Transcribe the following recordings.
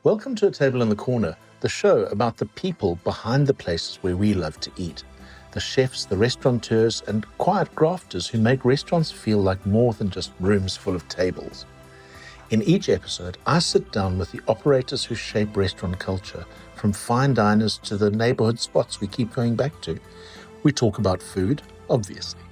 Welcome to A Table in the Corner, the show about the people behind the places where we love to eat. The chefs, the restaurateurs, and quiet grafters who make restaurants feel like more than just rooms full of tables. In each episode, I sit down with the operators who shape restaurant culture, from fine diners to the neighborhood spots we keep going back to. We talk about food, obviously,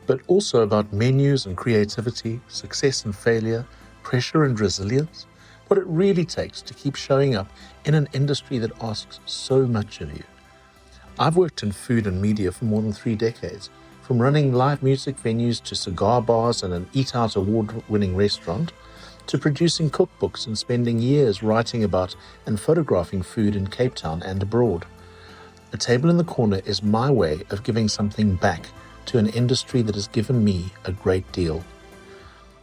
but also about menus and creativity, success and failure, pressure and resilience, what it really takes to keep showing up in an industry that asks so much of you. I've worked in food and media for more than 3 decades, from running live music venues to cigar bars and an eat-out award-winning restaurant, to producing cookbooks and spending years writing about and photographing food in Cape Town and abroad. A Table in the Corner is my way of giving something back to an industry that has given me a great deal.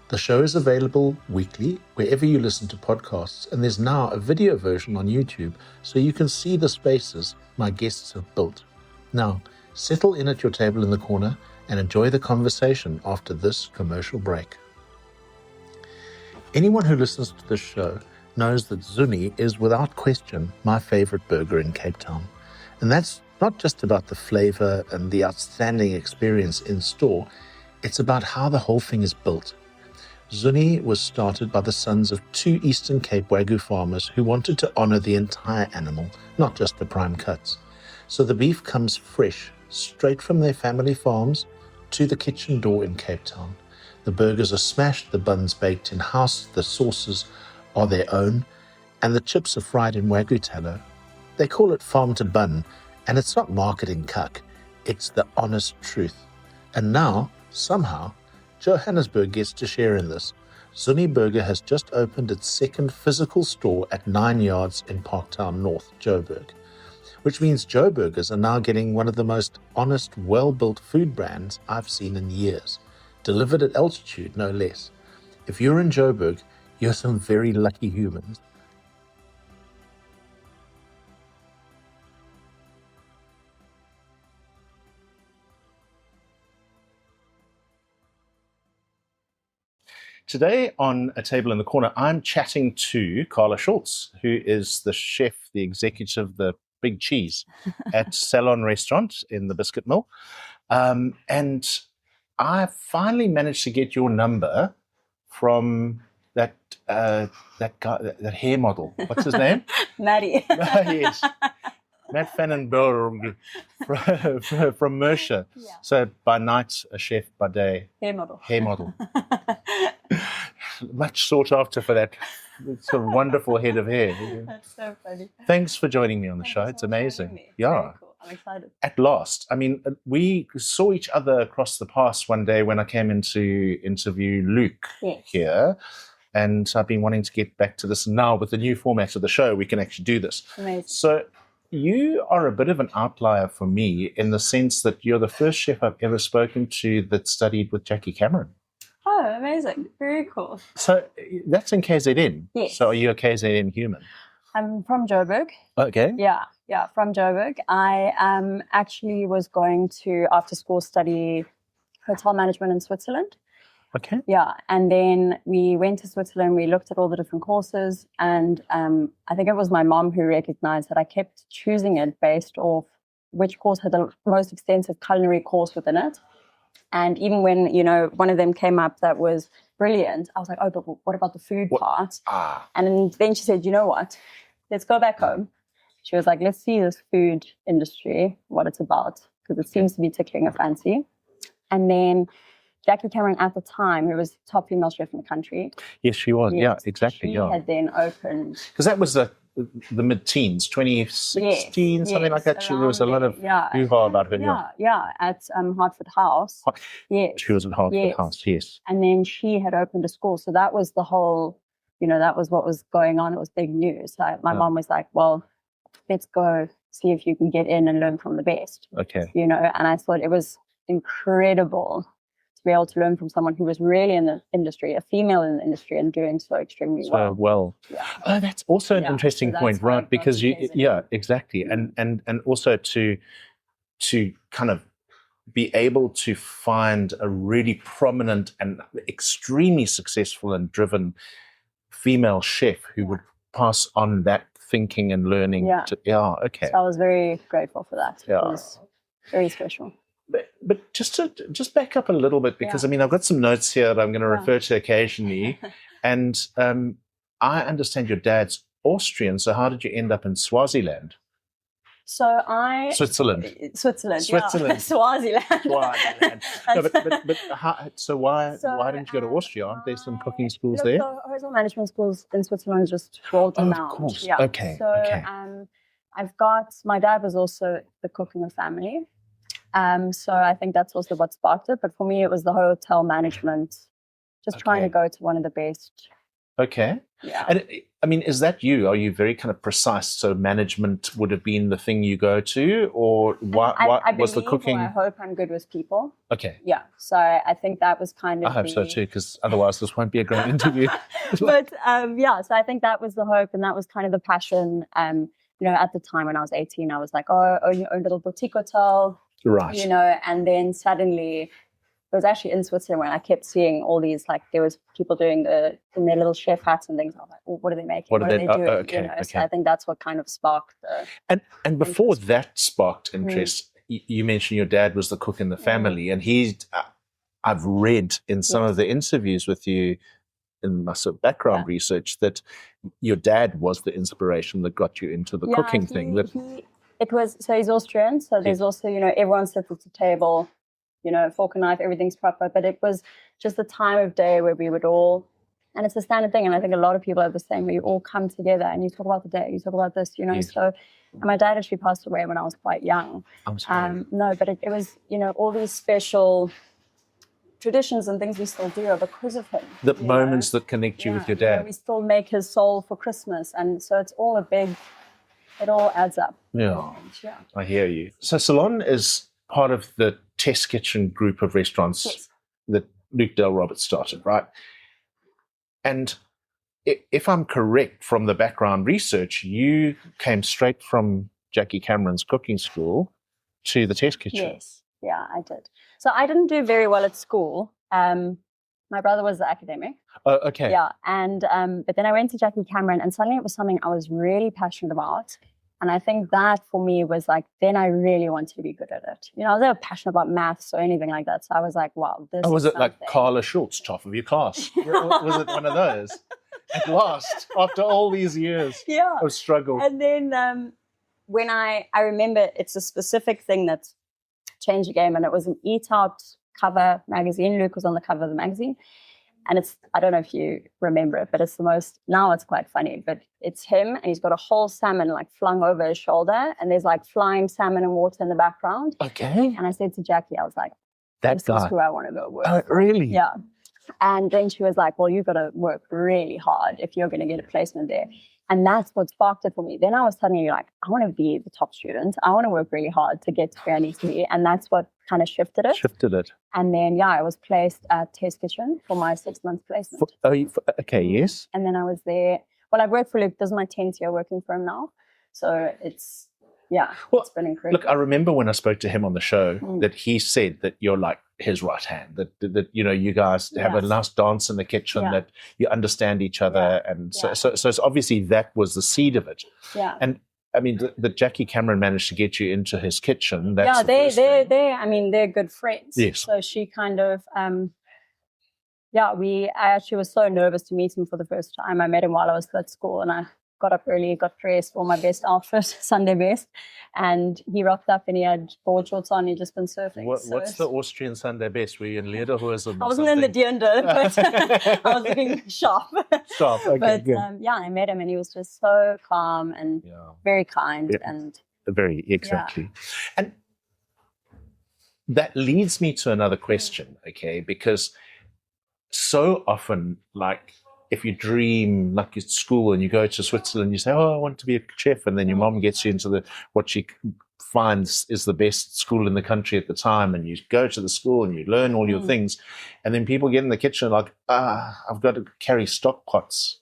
The show is available weekly wherever you listen to podcasts, and there's now a video version on YouTube so you can see the spaces my guests have built. Now, settle in at your table in the corner and enjoy the conversation after this commercial break. Anyone who listens to this show knows that Zuni is without question my favorite burger in Cape Town. And that's not just about the flavor and the outstanding experience in store, it's about how the whole thing is built. Zuni was started by the sons of 2 Eastern Cape Wagyu farmers who wanted to honor the entire animal, not just the prime cuts. So the beef comes fresh, straight from their family farms to the kitchen door in Cape Town. The burgers are smashed, the buns baked in-house, the sauces are their own, and the chips are fried in Wagyu tallow. They call it farm to bun, and it's not marketing cuck, it's the honest truth. And now, somehow, Johannesburg gets to share in this. Zuni Burger has just opened its second physical store at 9 Yards in Parktown North, Joburg, which means Joe Burgers are now getting one of the most honest, well-built food brands I've seen in years. Delivered at altitude, no less. If you're in Joburg, you're some very lucky humans. Today on A Table in the Corner, I'm chatting to Carla Schulze, who is the chef, the executive, the big cheese at Salon restaurant in the Biscuit Mill. And I finally managed to get your number from that guy, that hair model. What's his name? Maddie. Yes. Matt Fannenberg from Mercer. Yeah. So by night, a chef, by day, Hair model. hair model. Much sought after for that sort of wonderful head of hair. That's so funny. Thanks for joining me on the Thank show. you It's so much for having amazing. me. Yeah. Very cool. I'm excited. At last. I mean, we saw each other across the pass one day when I came in to interview Luke here. And I've been wanting to get back to this now with the new format of the show. We can actually do this. Amazing. So you are a bit of an outlier for me in the sense that you're the first chef I've ever spoken to that studied with Jackie Cameron. Oh, amazing. Very cool. So that's in KZN. Yes. So are you a KZN human? I'm from Joburg. Okay. Yeah, from Joburg. I actually was going to after school study hotel management in Switzerland. Okay. Yeah, and then we went to Switzerland, we looked at all the different courses, and I think it was my mom who recognized that I kept choosing it based off which course had the most extensive culinary course within it. And even when, one of them came up that was brilliant, I was like, oh, but what about the food part? And then she said, you know what, let's go back home. She was like, let's see this food industry, what it's about, because it seems to be tickling a fancy. And then Jackie Cameron at the time, who was top female chef in the country. Yes, she was. Yes, Yeah, exactly. She Yeah. had then opened. Because that was the mid-teens, 2016, something like that. There was a lot of hoo-ha about her. Yeah, at Hartford House. Yes. She was at Hartford House, yes. And then she had opened a school. So that was the whole, that was what was going on. It was big news. So my mom was like, well, let's go see if you can get in and learn from the best. Okay. And I thought it was incredible to be able to learn from someone who was really in the industry, a female in the industry, and doing so extremely well. Yeah. Oh, that's also an interesting point, right? Because exactly. And also to kind of be able to find a really prominent and extremely successful and driven female chef who would pass on that thinking and learning. Yeah. Okay. So I was very grateful for that. Yeah. It was very special. But just back up a little bit, because I mean, I've got some notes here that I'm going to refer to occasionally, and I understand your dad's Austrian. So how did you end up in Swaziland? So Switzerland. Yeah. Swaziland. No, but why didn't you go to Austria? Aren't there some cooking schools there? The hotel management schools in Switzerland just rolled them out. Of course. Yeah. Okay. My dad was also the cook in the family. So I think that's also what sparked it. But for me, it was the hotel management, just trying to go to one of the best. Okay. Yeah. And I mean, is that you? Are you very kind of precise? So management would have been the thing you go to, or what was the cooking? I hope I'm good with people. Okay. Yeah. So I think that was kind of. I hope so too, because otherwise this won't be a great interview. But so I think that was the hope, and that was kind of the passion. At the time when I was 18, I was like, own your own little boutique hotel. Right. And then suddenly it was actually in Switzerland when I kept seeing all these, like there was people doing in their little chef hats and things. I was like, what are they making? What are they doing? Okay. So I think that's what kind of sparked and before that sparked interest, you mentioned your dad was the cook in the family, and I've read in some of the interviews with you in my sort of background research that your dad was the inspiration that got you into the cooking thing. So he's Austrian, so there's also, everyone sits at the table, fork and knife, everything's proper. But it was just the time of day where we would all, and it's a standard thing, and I think a lot of people are the same, where you all come together and you talk about the day, you talk about this, Yes. So, and my dad actually passed away when I was quite young. I'm sorry. No, but it was, all these special traditions and things we still do are because of him. The moments that connect you with your dad. We still make his soul for Christmas, and so it's all it all adds up. Yeah, I hear you. So Salon is part of the test kitchen group of restaurants that Luke Dale Roberts started, right? And if I'm correct from the background research, you came straight from Jackie Cameron's cooking school to the test kitchen. Yes, yeah, I did. So I didn't do very well at school. My brother was the academic. Oh, okay. Yeah, and but then I went to Jackie Cameron, and suddenly it was something I was really passionate about. And I think that for me was like, then I really wanted to be good at it. I was never passionate about maths or anything like that. So I was like, wow, this is was it something. like Carla Schulze, top of your class? Was it one of those? At last, after all these years of struggle. And then when I remember it's a specific thing that changed the game, and it was an Eat Out cover magazine. Luke was on the cover of the magazine. And I don't know if you remember it, but now it's quite funny, but it's him and he's got a whole salmon like flung over his shoulder, and there's like flying salmon and water in the background. Okay. And I said to Jackie, I was like, this is who I want to go work. Oh, really? Yeah. And then she was like, well, you've got to work really hard if you're going to get a placement there. And that's what sparked it for me. Then I was suddenly like, I want to be the top student. I want to work really hard to get to where I need to be. And that's what kind of shifted it. And then, I was placed at Test Kitchen for my 6-month placement. Okay, yes. And then I was there. Well, I've worked for Luke. This is my 10th year working for him now. So it's been incredible. Look, I remember when I spoke to him on the show that he said that you're like his right hand, that you guys have a nice dance in the kitchen, that you understand each other. And so it's obviously that was the seed of it. Yeah. And I mean, that Jackie Cameron managed to get you into his kitchen. That's they're good friends. Yes. So she kind of, I actually was so nervous to meet him for the first time. I met him while I was still at school, and I got up early, got dressed, wore my best outfit, Sunday best, and he rocked up and he had board shorts on. He'd just been surfing. What's the Austrian Sunday best? Were you in lederhosen? I wasn't in the Dirndl, but I was looking sharp. Okay, but good. I met him and he was just so calm and very kind and very exactly. And that leads me to another question, okay? Because so often, like, if you dream like at school and you go to Switzerland, you say, I want to be a chef. And then your mom gets you into what she finds is the best school in the country at the time. And you go to the school and you learn all your things. And then people get in the kitchen like, I've got to carry stock pots.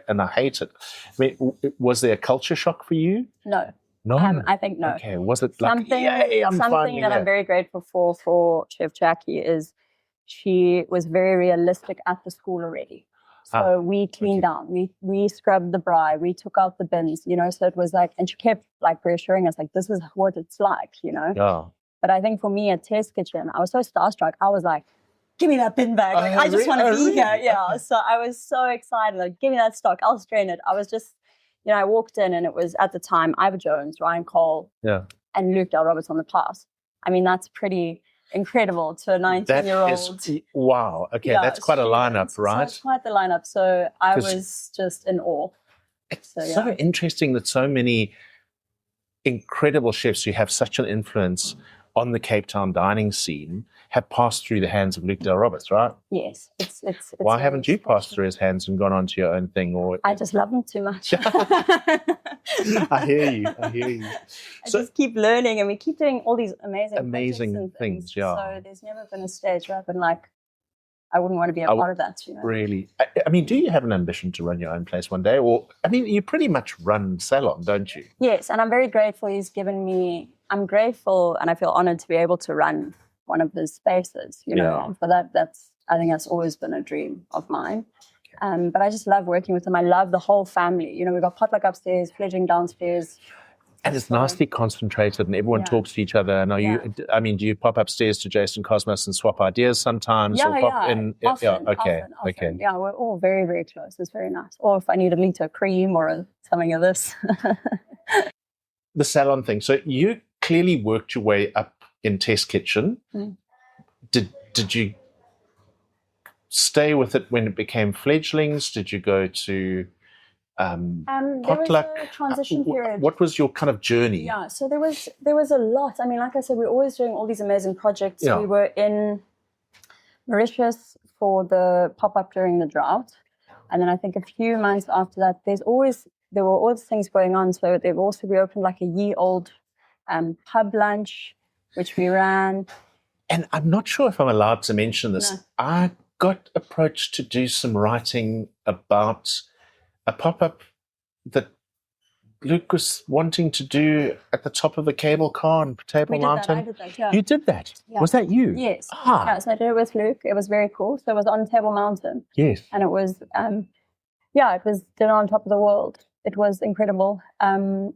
And I hate it. I mean, was there a culture shock for you? No. No? I think no. Okay. Was it like, something that I'm very grateful for Chef Jackie is she was very realistic at the school already. So we cleaned down, we scrubbed the braai, we took out the bins, you know, so it was like, and she kept like reassuring us, like, this is what it's like, you know. Yeah. But I think for me at Test Kitchen, I was so starstruck. I was like, give me that bin bag. Like, I just want to be here. Yeah. Okay. So I was so excited. Like, give me that stock. I'll strain it. I was just, you know, I walked in and it was at the time Ivor Jones, Ryan Cole, and Luke Del Roberts on the class. I mean, that's pretty incredible to a 19-year-old. Wow. Okay, that's quite a lineup, right? So it's quite the lineup. So I was just in awe. It's so interesting that so many incredible chefs who have such an influence on the Cape Town dining scene have passed through the hands of Luke Del Roberts, right? Yes. It's Why haven't you passed through his hands and gone on to your own thing? Or I just love him too much. I hear you. I just keep learning, and we keep doing all these amazing things. Yeah. So there's never been a stage where I've been like, I wouldn't want to be a part of that. You know? Really? I mean, do you have an ambition to run your own place one day? Or, I mean, you pretty much run Salon, don't you? Yes, and I'm very grateful he's given me, I'm grateful and I feel honored to be able to run one of his spaces, you know. And for that, I think that's always been a dream of mine. But I just love working with him. I love the whole family. You know, we've got potluck upstairs, fledgling downstairs. And it's nicely concentrated and everyone talks to each other. And do you pop upstairs to Jason Cosmos and swap ideas sometimes? Often. Okay. Yeah, we're all very, very close. It's very nice. Or if I need a litre of cream or something of this. The Salon thing. So you clearly worked your way up in Test Kitchen. Mm. Did you stay with it when it became fledglings? Did you go to potluck? There was a transition period. What was your kind of journey? Yeah, so there was a lot. I mean, like I said, we're always doing all these amazing projects. Yeah. We were in Mauritius for the pop-up during the drought. And then I think a few months after that, there were all these things going on. So they've also reopened like a year-old pub lunch, which we ran. And I'm not sure if I'm allowed to mention this. No. I got approached to do some writing about a pop-up that Luke was wanting to do at the top of the cable car on Table Mountain. I did that, yeah. You did that? Yeah. Was that you? Yes. Yeah, so I did it with Luke. It was very cool. So it was on Table Mountain. Yes. And it was, it was dinner on top of the world. It was incredible.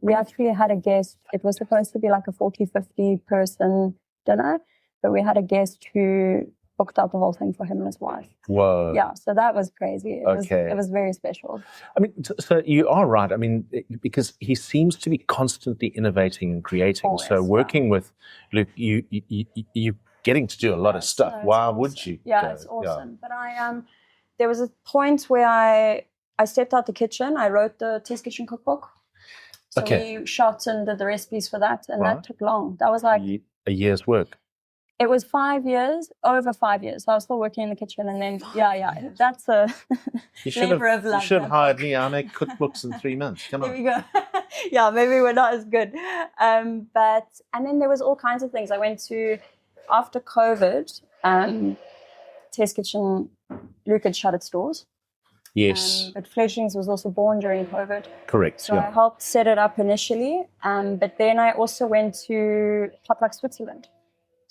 We actually had a guest. It was supposed to be like a 40, 50 person dinner, but we had a guest who booked out the whole thing for him and his wife. Whoa. Yeah, so that was crazy. It was very special. I mean, so you are right. I mean, because he seems to be constantly innovating and creating. Always, so working with Luke, you getting to do a lot of stuff. Why would you? Yeah, it's awesome. But there was a point where I stepped out the kitchen. I wrote the Test Kitchen cookbook. So we shot and did the recipes for that, and that took long. That was like a year's work. It was 5 years, over 5 years. So I was still working in the kitchen, and then that's a labor of love. You should have hired me. I make cookbooks in 3 months. Come on. Here we go. Yeah, maybe we're not as good. And then there was all kinds of things. I went to, after COVID, Test Kitchen, Luke had shut its doors. Yes. But Fledglings was also born during COVID. Correct. So I helped set it up initially. But then I also went to Potluck Switzerland.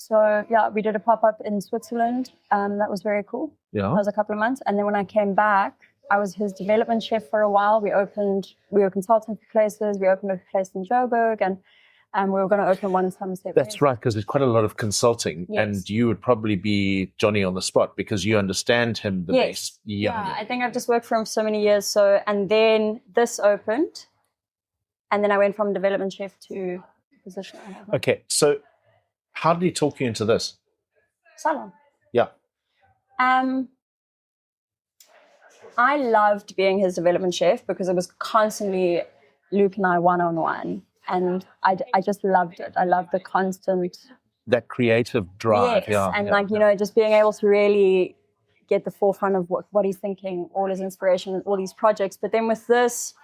So, we did a pop-up in Switzerland. That was very cool. Yeah. That was a couple of months. And then when I came back, I was his development chef for a while. We were consulting for places. We opened a place in Joburg, and we were going to open one in Somerset. That's right, because there's quite a lot of consulting. Yes. And you would probably be Johnny on the spot because you understand him the best. Yeah, I think I've just worked for him so many years. So, and then this opened, and then I went from development chef to position. Okay, so how did he talk you into this? Salon. Yeah. I loved being his development chef because it was constantly Luke and I one-on-one. And I just loved it. I loved the constant... That creative drive. Yes, and just being able to really get the forefront of what he's thinking, all his inspiration and all these projects. But then with this,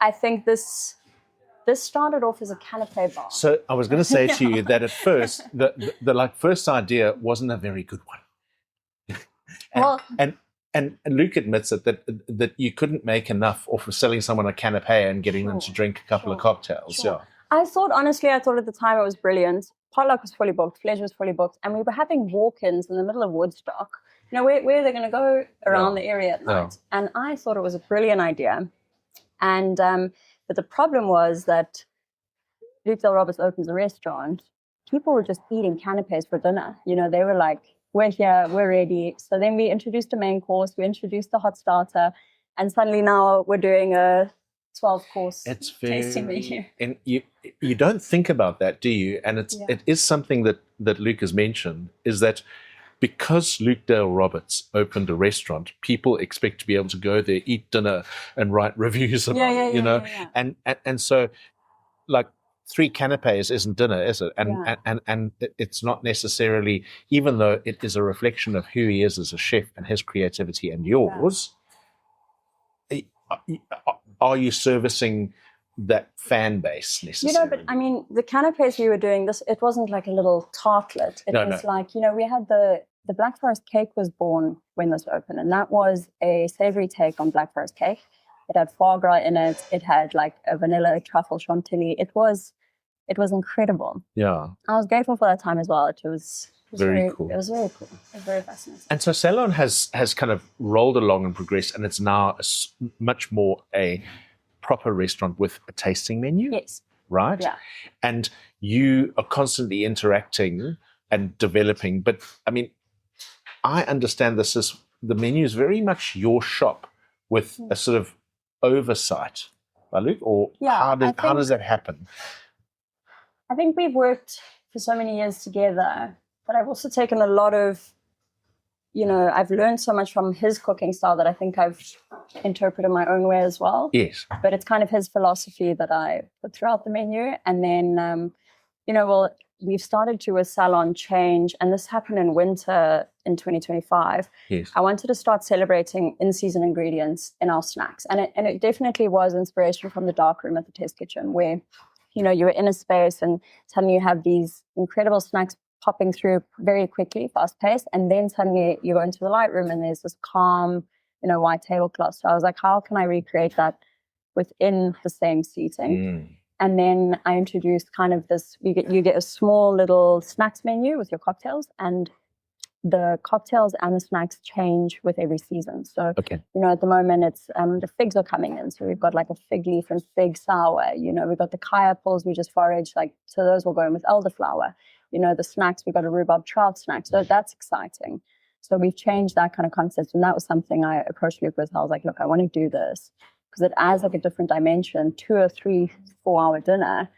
I think this started off as a canapé bar. So I was going to say to you that at first, the first idea wasn't a very good one. And Luke admits it that you couldn't make enough off of selling someone a canapé and getting them to drink a couple of cocktails. Sure. Yeah. I thought at the time it was brilliant. Potluck was fully booked, Fledge was fully booked, and we were having walk-ins in the middle of Woodstock. where are they going to go around the area at night? And I thought it was a brilliant idea. And but the problem was that Luke Del Roberts opens a restaurant. People were just eating canapes for dinner. They were like, we're here, we're ready. So then we introduced a main course, we introduced a hot starter, and suddenly now we're doing a 12-course tasting menu. And you don't think about that, do you? And it is something that Luke has mentioned, is that because Luke Dale Roberts opened a restaurant, people expect to be able to go there, eat dinner, and write reviews about it, And so, like, 3 canapes isn't dinner, is it? And it's not necessarily, even though it is a reflection of who he is as a chef and his creativity and yours, are you servicing that fan base necessarily? But I mean, the canapes we were doing, it wasn't like a little tartlet. It was like, we had the Black Forest cake was born when this opened, and that was a savory take on Black Forest cake. It had foie gras in it. It had like a vanilla truffle chantilly. It was incredible. Yeah. I was grateful for that time as well. It was very cool. It was very cool. It was very fascinating. And so Salon has kind of rolled along and progressed, and it's now much more a proper restaurant with a tasting menu. Yes. Right? Yeah. And you are constantly interacting and developing. But I mean, I understand this as the menu is very much your shop with a sort of oversight by Luke, or how does that happen? I think we've worked for so many years together, but I've also taken a lot of, I've learned so much from his cooking style that I think I've interpreted my own way as well. Yes. But it's kind of his philosophy that I put throughout the menu. And then, we've started to, with Salon, change, and this happened in winter in 2025. Yes. I wanted to start celebrating in-season ingredients in our snacks. And it definitely was inspiration from the dark room at the test kitchen, where you were in a space and suddenly you have these incredible snacks popping through very quickly, fast-paced, and then suddenly you go into the light room and there's this calm, white tablecloth. So I was like, how can I recreate that within the same seating? And then I introduced kind of this, you get a small little snacks menu with your cocktails, and the cocktails and the snacks change with every season. So, at the moment it's, the figs are coming in. So we've got like a fig leaf and fig sour, we've got the kai apples we just foraged, so those will go in with elderflower. The snacks, we've got a rhubarb trout snack. So that's exciting. So we've changed that kind of concept. And that was something I approached Luke with. I was like, look, I want to do this because it adds like a different dimension. 2 or 3, 4-hour dinner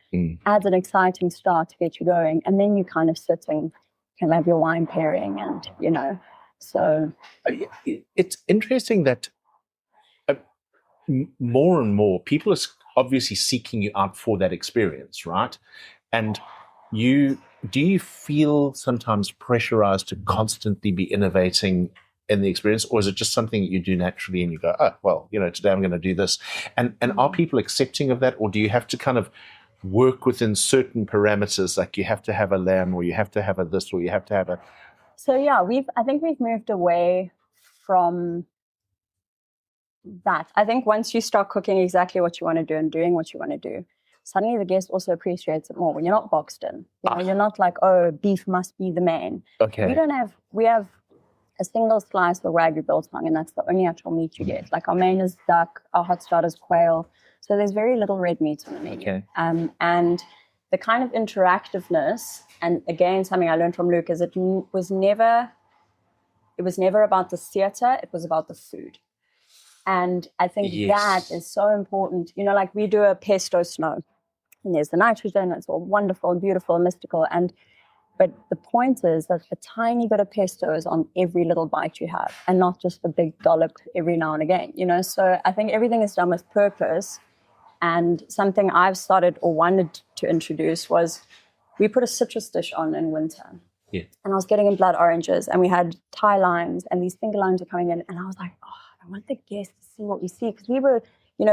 adds an exciting start to get you going. And then you kind of sit and can have your wine pairing and, so. It's interesting that more and more people are obviously seeking you out for that experience, right? And do you feel sometimes pressurized to constantly be innovating in the experience, or is it just something that you do naturally and you go, oh, well, today I'm going to do this? And are people accepting of that, or do you have to kind of work within certain parameters, like you have to have a lamb, or you have to have a this, or you have to have a... So yeah, I think we've moved away from that. I think once you start cooking exactly what you want to do and doing what you want to do, suddenly the guest also appreciates it more when you're not boxed in. You're not like, oh, beef must be the main. Okay. We have a single slice of Wagyu biltong, and that's the only actual meat you get. Like our main is duck, our hot start is quail. So there's very little red meat on the menu. Okay. And the kind of interactiveness, and again, something I learned from Luke, is it was never about the theater, it was about the food. And I think that is so important. Like we do a pesto snow, and there's the nitrogen, it's all wonderful and beautiful and mystical. But the point is that a tiny bit of pesto is on every little bite you have, and not just a big dollop every now and again, So I think everything is done with purpose. And something I've started or wanted to introduce was we put a citrus dish on in winter. Yeah. And I was getting in blood oranges, and we had Thai limes, and these finger limes are coming in. And I was like, I want the guests to see what we see, because we were,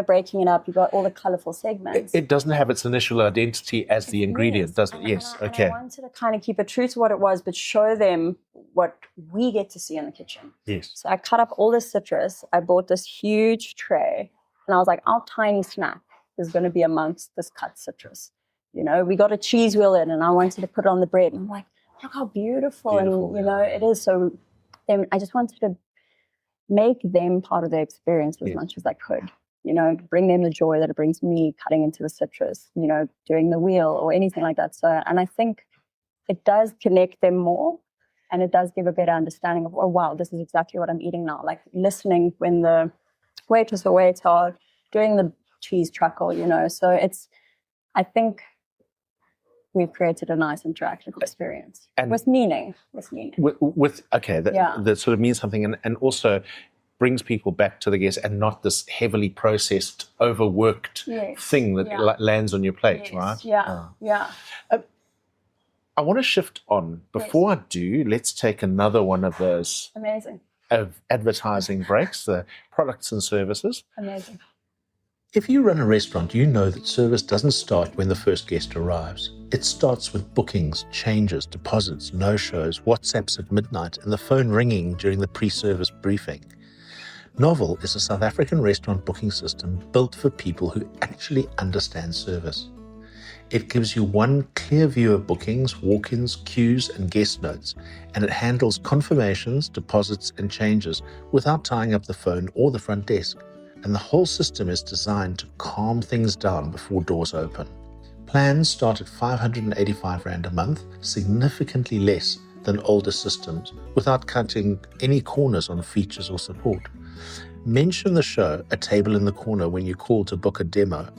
breaking it up. You've got all the colorful segments. It doesn't have its initial identity as the ingredient, does it? Yes. Okay. And I wanted to kind of keep it true to what it was, but show them what we get to see in the kitchen. Yes. So I cut up all this citrus. I bought this huge tray, and I was like, our tiny snack is going to be amongst this cut citrus. We got a cheese wheel in, and I wanted to put it on the bread. And I'm like, look how beautiful. And, it is. So I just wanted to make them part of the experience as much as I could. Bring them the joy that it brings me cutting into the citrus, doing the wheel or anything like that. So, and I think it does connect them more, and it does give a better understanding of, oh, wow, this is exactly what I'm eating now. Like listening when the waitress or waiter are doing the cheese truckle, So I think we've created a nice interactive experience and with meaning. That sort of means something, and also brings people back to the guest, and not this heavily processed, overworked thing that lands on your plate, right? Yeah. I want to shift on. Before I do, let's take another one of those amazing of advertising breaks, the products and services. Amazing. If you run a restaurant, you know that service doesn't start when the first guest arrives. It starts with bookings, changes, deposits, no-shows, WhatsApps at midnight, and the phone ringing during the pre-service briefing. Novel is a South African restaurant booking system built for people who actually understand service. It gives you one clear view of bookings, walk-ins, queues, and guest notes, and it handles confirmations, deposits, and changes without tying up the phone or the front desk. And the whole system is designed to calm things down before doors open. Plans start at 585 Rand a month, significantly less than older systems, without cutting any corners on features or support. Mention the show, A Table in the Corner, when you call to book a demo.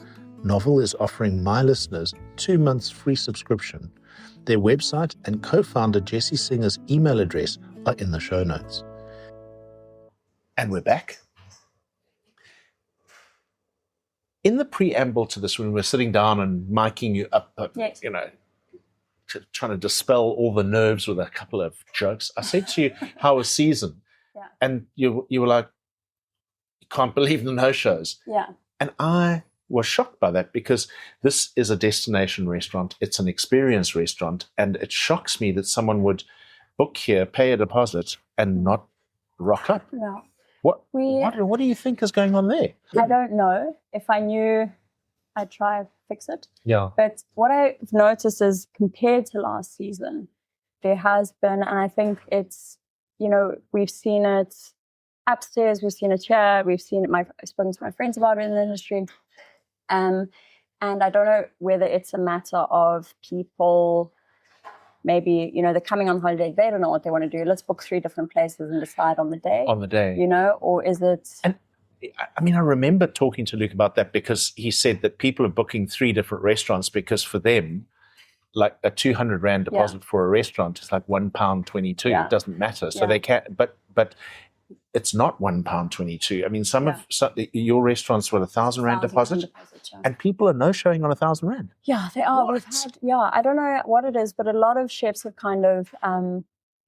Novel is offering my listeners 2 months free subscription. Their website and co-founder Jesse Singer's email address are in the show notes. And we're back. In the preamble to this, when we're sitting down and miking you up, trying to dispel all the nerves with a couple of jokes, I said to you, how was season? Yeah. And you were like, you can't believe the no-shows. Yeah. And I was shocked by that, because this is a destination restaurant. It's an experience restaurant. And it shocks me that someone would book here, pay a deposit, and not rock up. No. What do you think is going on there? I don't know. If I knew, I'd try and fix it. Yeah. But what I've noticed is, compared to last season, there has been, and I think it's, we've seen it upstairs, we've seen it here, we've seen it, I've spoken to my friends about it in the industry. And I don't know whether it's a matter of people, maybe, they're coming on holiday, they don't know what they want to do. Let's book 3 different places and decide on the day. Or is it... And I remember talking to Luke about that, because he said that people are booking 3 different restaurants because for them, like a 200 Rand deposit for a restaurant is like £1.22. It doesn't matter. So they can't, but it's not £1.22. Some of your restaurants with 1,000 Rand deposit, and people are no-showing on 1,000 Rand. Yeah, they are. We've had, I don't know what it is, but a lot of chefs have kind of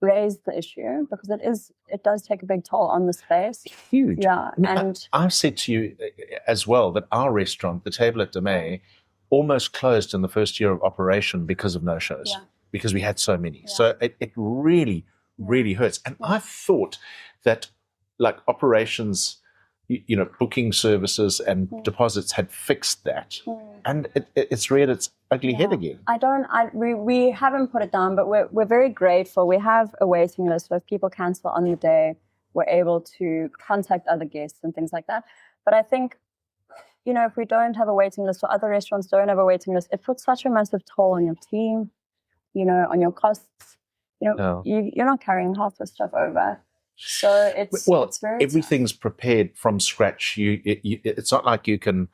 raised the issue, because it does take a big toll on the space. Huge. Yeah, and I've said to you as well that our restaurant, the Table at Demey, almost closed in the first year of operation because of no-shows, because we had so many. Yeah. So it really, really hurts. And I thought that, like, operations, booking services and deposits had fixed that, and it's reared its ugly head again. We haven't put it down, but we're very grateful. We have a waiting list, so if people cancel on the day, we're able to contact other guests and things like that. But I think, if we don't have a waiting list, or other restaurants don't have a waiting list, it puts such a massive toll on your team, on your costs. You're not carrying half the stuff over. So it's very everything's prepared from scratch. It's not like you can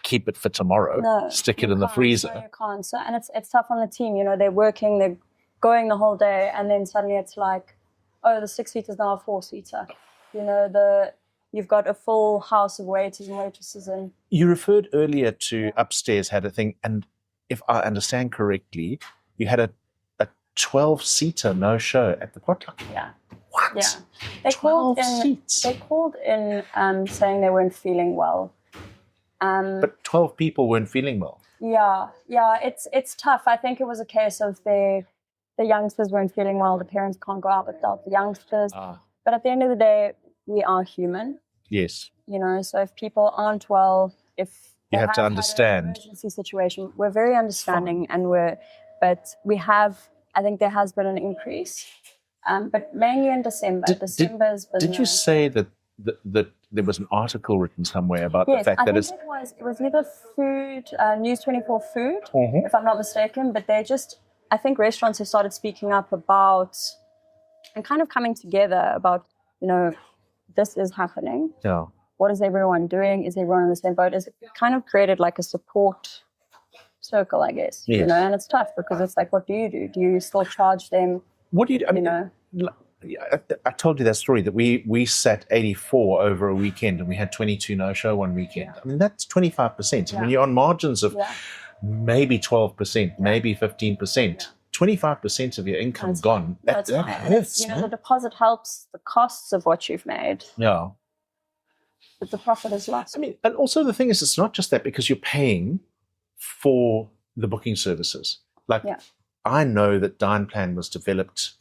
keep it for tomorrow, stick it in the freezer. No, you can't. So, and it's tough on the team. They're working, they're going the whole day, and then suddenly it's like, oh, the 6-seater is now a 4-seater. You've got a full house of waiters and waitresses. And you referred earlier to upstairs had a thing, and if I understand correctly, you had a 12-seater no-show at the potluck. Yeah. What? Yeah. They called in saying they weren't feeling well. But 12 people weren't feeling well. Yeah. It's tough. I think it was a case of the youngsters weren't feeling well. The parents can't go out without the youngsters. But at the end of the day, we are human. Yes. So if people aren't well, if you have to understand. Had an emergency situation, we're very understanding, but we have. I think there has been an increase. But mainly in December. December's been Did you say that there was an article written somewhere about the fact that it was either food, News 24 food, Mhm. if I'm not mistaken, but I think restaurants have started speaking up about and kind of coming together about, this is happening. Yeah. What is everyone doing? Is everyone in the same boat? It kind of created like a support circle, I guess, Yes. and it's tough because it's like, what do you do? Do you still charge them? What do you do? I mean, I told you that story that we sat 84 over a weekend and we had 22 no-show one weekend. Yeah. I mean, that's 25%. Yeah. I mean, you're on margins of maybe 12%, maybe 15%. 25% of your income gone. That hurts. The deposit helps the costs of what you've made. Yeah. But the profit is lost. I mean, and also the thing is, it's not just that because you're paying for the booking services. Like, I know that Dine Plan was developed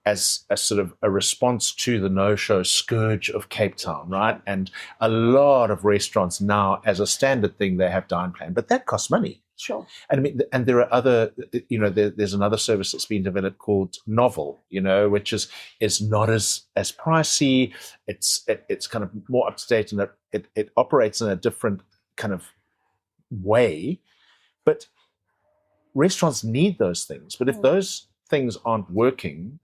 as a sort of a response to the no-show scourge of Cape Town, right? And a lot of restaurants now, as a standard thing, they have Dine Plan, but that costs money. Sure. And I mean, and there are other, there's another service that's been developed called Novel, which is not as pricey. It's kind of more up to date, and it operates in a different kind of way. But restaurants need those things. But if those things aren't working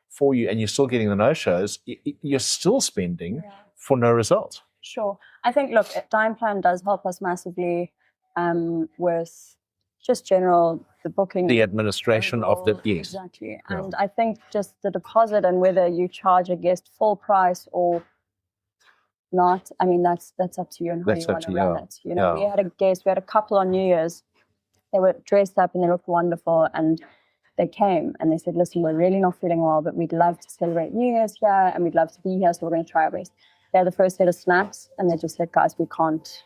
for you and you're still getting the no-shows, you're still spending for no result. Sure. I think, look, Dine Plan does help us massively with just the booking. The administration of the, yes. Exactly. Yeah. And I think just the deposit and whether you charge a guest full price or not, I mean, that's up to you and how you want to run it. We had a couple on New Year's. They were dressed up and they looked wonderful, and they came and they said, listen, we're really not feeling well, but we'd love to celebrate New Year's here and we'd love to be here, so we're going to try our best. They had the first set of snaps and they just said, guys, we can't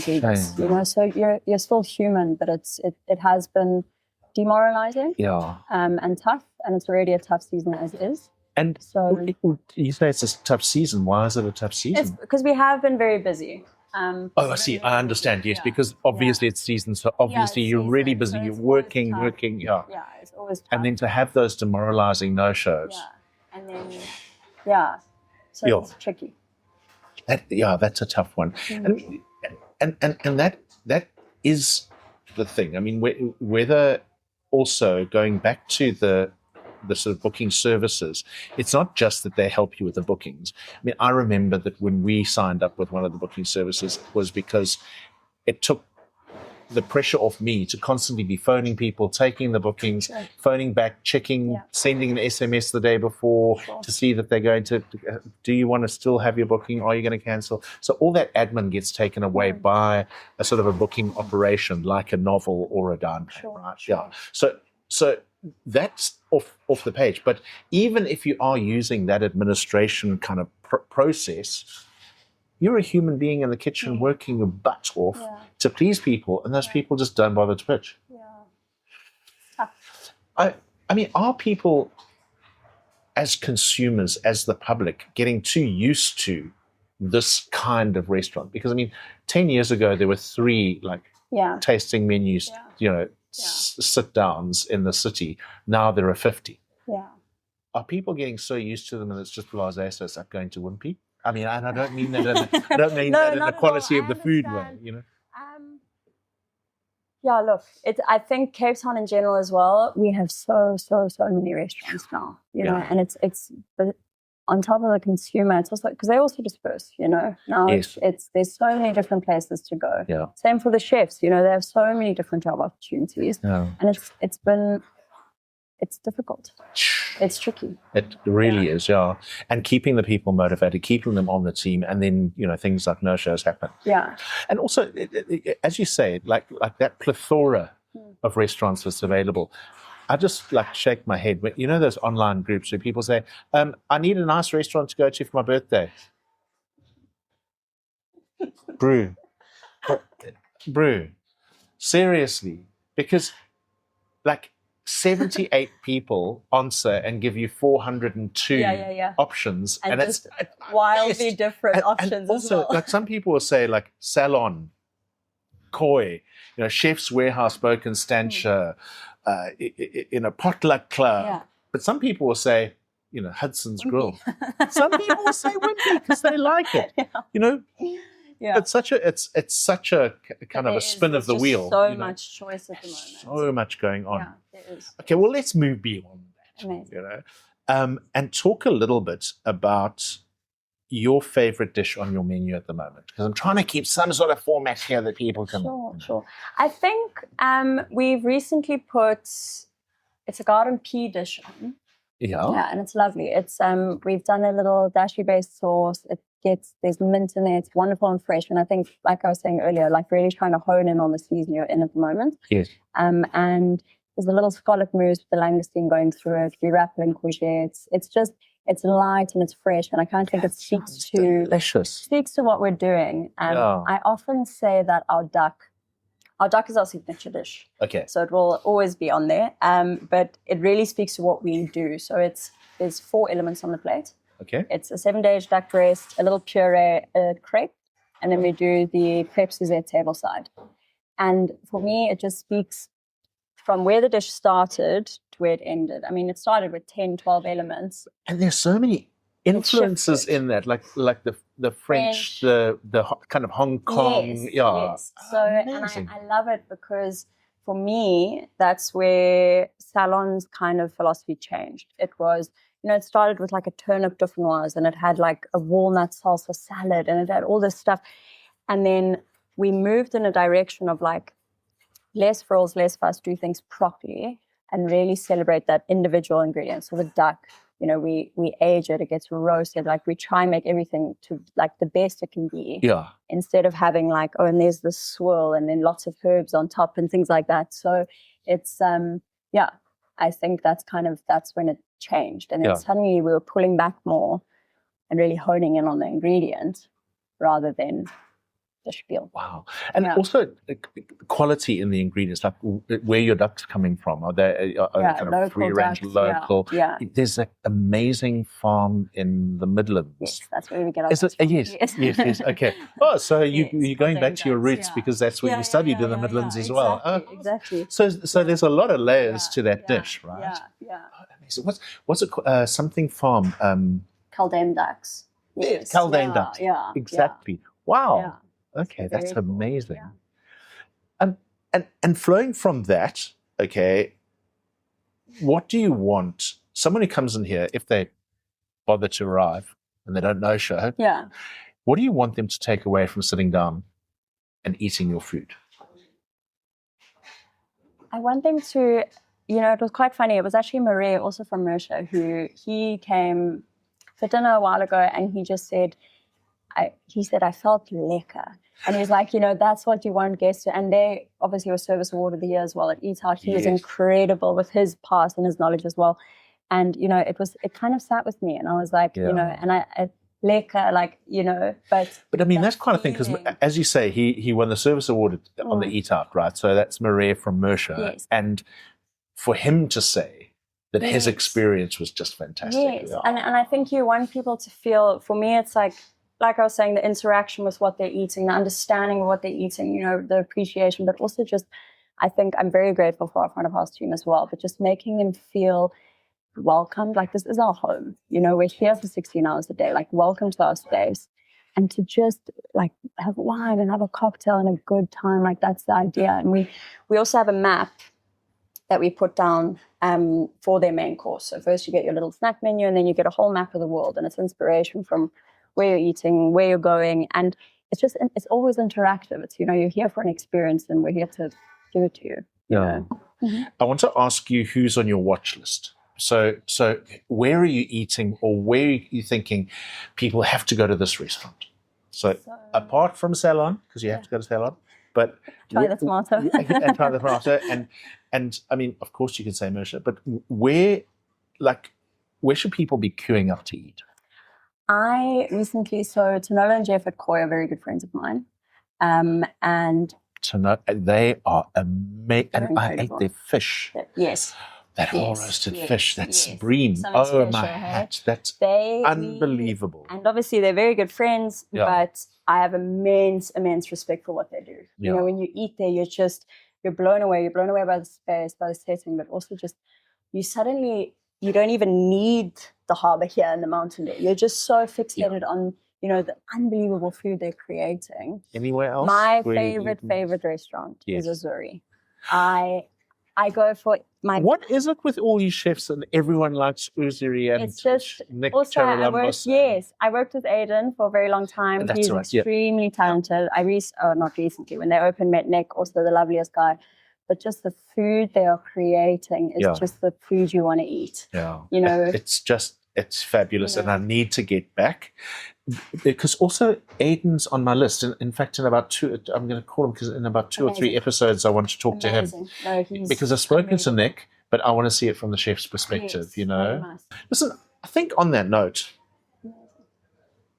do this. So you're still human, but it has been demoralizing and tough, and it's already a tough season as is. And so you say it's a tough season. Why is it a tough season? It's because we have been very busy. I see. I understand. Yes, because obviously it's season. So obviously you're really busy. So you're working. Yeah, it's always tough. And then to have those demoralizing no-shows. Yeah, and then so it's tricky. That's a tough one. And that is the thing. I mean, whether also going back to the sort of booking services, it's not just that they help you with the bookings. I mean, I remember that when we signed up with one of the booking services was because it took the pressure off me to constantly be phoning people, taking the bookings, phoning back, checking, sending an SMS the day before to see that they're going to, do you want to still have your booking? Are you going to cancel? So all that admin gets taken away by a sort of a booking operation like a Novel or a Dine Plan, right? Yeah. So that's off the page. But even if you are using that administration kind of process, you're a human being in the kitchen working your butt off to please people, and those people just don't bother to pitch. Yeah. I mean, are people as consumers, as the public, getting too used to this kind of restaurant? Because, I mean, 10 years ago, there were 3 tasting menus, sit-downs in the city. Now there are 50. Yeah. Are people getting so used to them and it's just blasé, so it's like going to Wimpy? I mean, I don't mean that. I don't mean that in the quality of the food way. Look, I think Cape Town in general as well. We have so many restaurants now. And it's but on top of the consumer, it's also because they also disperse. Now there's so many different places to go. Yeah. Same for the chefs. They have so many different job opportunities. Yeah. And it's difficult. It's tricky. It really is, and keeping the people motivated, keeping them on the team, and then things like no-shows happen. Yeah. And also, as you say, like that plethora of restaurants that's available. I just shake my head. Those online groups where people say, "I need a nice restaurant to go to for my birthday." Brew, seriously, because 78 people answer and give you 402 options. And just wildly different options and also, as well. Some people will say Salon, Koi, Chef's Warehouse, Spoken Stancher, in a potluck club. But some people will say, Hudson's Grill. Some people will say Wimpy because they like it. Yeah. It's such a kind of a spin of the wheel. So much choice at the moment. So much going on. Yeah, there is. Okay, well, let's move beyond that. Amazing. And talk a little bit about your favorite dish on your menu at the moment, because I'm trying to keep some sort of format here that people can. Sure. I think we've recently put, it's a garden pea dish on. Yeah, and it's lovely. It's we've done a little dashi based sauce. There's mint in there. It's wonderful and fresh. And I think, like I was saying earlier, like really trying to hone in on the season you're in at the moment. Yes. And there's a little scallop mousse with the langoustine going through it. We wrap it in courgettes. It's light and it's fresh, and I kind of think it speaks to what we're doing. I often say that our duck is our signature dish. Okay. So it will always be on there. But it really speaks to what we do. So there's 4 elements on the plate. Okay. It's a 7-day duck breast, a little puree, a crepe, and then we do the crepe Suzette tableside. And for me, it just speaks from where the dish started to where it ended. I mean, it started with 10, 12 elements. And there's so many influences in that, like the French, the kind of Hong Kong. Yes. So, and I love it because for me, that's where Salon's kind of philosophy changed. It was, it started with like a turnip dauphinoise, and it had like a walnut salsa salad, and it had all this stuff. And then we moved in a direction of like less frills, less fuss, do things properly, and really celebrate that individual ingredient. So the duck, we age it, it gets roasted. Like we try and make everything to like the best it can be. Yeah. Instead of having like, and there's the swirl and then lots of herbs on top and things like that. So it's, I think that's when it changed. And then suddenly we were pulling back more and really honing in on the ingredient rather than the spiel. Wow. And also quality in the ingredients, like where your duck's coming from. Are they kind of free range, local? Yeah. There's an amazing farm in the Midlands. Yes, that's where we get our Is it? Yes. Okay. Oh, so you're going back to your roots because that's where you studied in the Midlands as well. Exactly. So there's a lot of layers to that dish, right? Yeah. Oh, amazing. What's it? Something farm? Kaldane ducks. Yes. Kaldane ducks. Yeah. Exactly. Wow. Yeah. Okay, that's amazing. Cool, And flowing from that, okay, what do you want? Someone who comes in here, if they bother to arrive and they don't know show, what do you want them to take away from sitting down and eating your food? I want them to, it was quite funny. It was actually Marie, also from Mercia, he came for dinner a while ago, and he just said, he said, I felt lekker. And he was like, that's what you want guests to. And they obviously were Service Award of the Year as well at Eat Out. He was incredible with his past and his knowledge as well. And, it kind of sat with me. And I was like, and I lekker, but I mean, that's quite a thing, because as you say, he won the Service Award on the Eat Out, right? So that's Maria from Mercia. Yes. And for him to say that his experience was just fantastic. Yes. And I think you want people to feel, for me, it's like I was saying, the interaction with what they're eating, the understanding of what they're eating, the appreciation, but also just, I think I'm very grateful for our front of house team as well, but just making them feel welcomed, like this is our home. We're here for 16 hours a day, like welcome to our space. And to just like have wine and have a cocktail and a good time, like that's the idea. And we also have a map that we put down for their main course. So first you get your little snack menu, and then you get a whole map of the world, and it's inspiration from where you're eating, where you're going, and it's always interactive. It's you're here for an experience, and we're here to give it to you. Mm-hmm. I want to ask you who's on your watch list. So where are you eating, or where are you thinking people have to go to this restaurant? So apart from Salon, because you have to go to Salon, but try the tomato and try the tomato, and I mean, of course you can say Mercia, but where should people be queuing up to eat? I recently, Tanola and Jeff at Koi are very good friends of mine. And they are amazing. And I ate their fish. Yes. That whole roasted fish, that's bream. Oh, my hat. That's unbelievable. And obviously they're very good friends, but I have immense respect for what they do. When you eat there, you're blown away. You're blown away by the space, by the setting, but also just you suddenly you don't even need the harbor here in the mountain there. You're just so fixated on, the unbelievable food they're creating. Anywhere else? My favorite restaurant is Azuri. I go for my... What is it with all these chefs and everyone likes Uzuri and it's just, Nick also, I Charalambos? worked with Aiden for a very long time. That's He's right, extremely talented. Not recently, when they opened, met Nick, also the loveliest guy. But just the food they are creating is just the food you want to eat. Yeah. It's fabulous, and I need to get back because also Aiden's on my list. In fact, in about I'm going to call him because in about two or three episodes, I want to talk to him. No, because I've spoken to Nick, but I want to see it from the chef's perspective. Yes, Listen, I think on that note,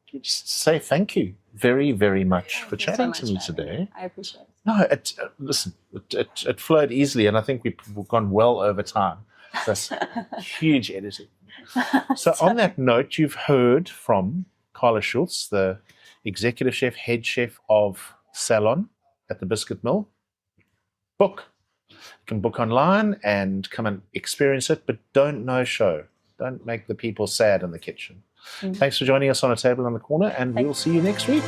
just say thank you very, very much for chatting to me today. I appreciate it. No, listen, it flowed easily, and I think we've gone well over time. That's huge editing. So on that note, you've heard from Carla Schulze, the executive chef, head chef of Salon at the Biscuit Mill. Book. You can book online and come and experience it, but don't no-show. Don't make the people sad in the kitchen. Thanks for joining us on A Table in the Corner, and we'll see you next week.